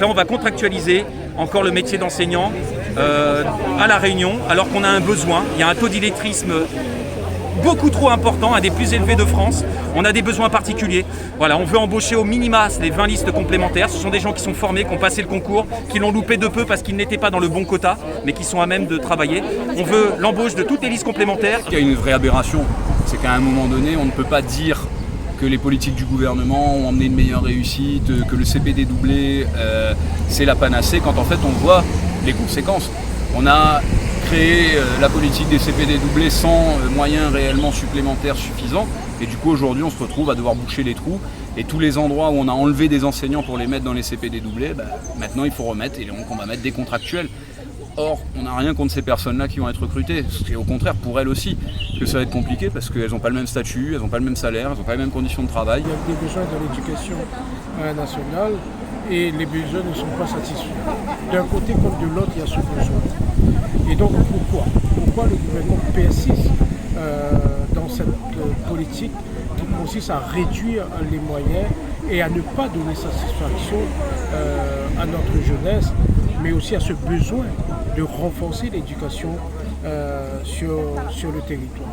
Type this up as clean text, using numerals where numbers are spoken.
là, on va contractualiser encore le métier d'enseignant à La Réunion, alors qu'on a un besoin. Il y a un taux d'illettrisme beaucoup trop important, un des plus élevés de France. On a des besoins particuliers. Voilà, on veut embaucher au minima les 20 listes complémentaires. Ce sont des gens qui sont formés, qui ont passé le concours, qui l'ont loupé de peu parce qu'ils n'étaient pas dans le bon quota, mais qui sont à même de travailler. On veut l'embauche de toutes les listes complémentaires. Il y a une vraie aberration, c'est qu'à un moment donné, on ne peut pas dire que les politiques du gouvernement ont emmené une meilleure réussite, que le CPD doublé, c'est la panacée, quand en fait on voit les conséquences. On a créé la politique des CPD doublés sans moyens réellement supplémentaires suffisants, et du coup aujourd'hui on se retrouve à devoir boucher les trous, et tous les endroits où on a enlevé des enseignants pour les mettre dans les CPD doublés, maintenant il faut remettre, et donc on va mettre des contractuels. Or, on n'a rien contre ces personnes-là qui vont être recrutées, et au contraire pour elles aussi, parce que ça va être compliqué parce qu'elles n'ont pas le même statut, elles n'ont pas le même salaire, elles n'ont pas les mêmes conditions de travail. Il y a des besoins dans l'éducation nationale et les besoins ne sont pas satisfaits. D'un côté comme de l'autre, il y a ce besoin. Et donc pourquoi le gouvernement persiste dans cette politique qui consiste à réduire les moyens et à ne pas donner satisfaction à notre jeunesse, mais aussi à ce besoin de renforcer l'éducation sur le territoire.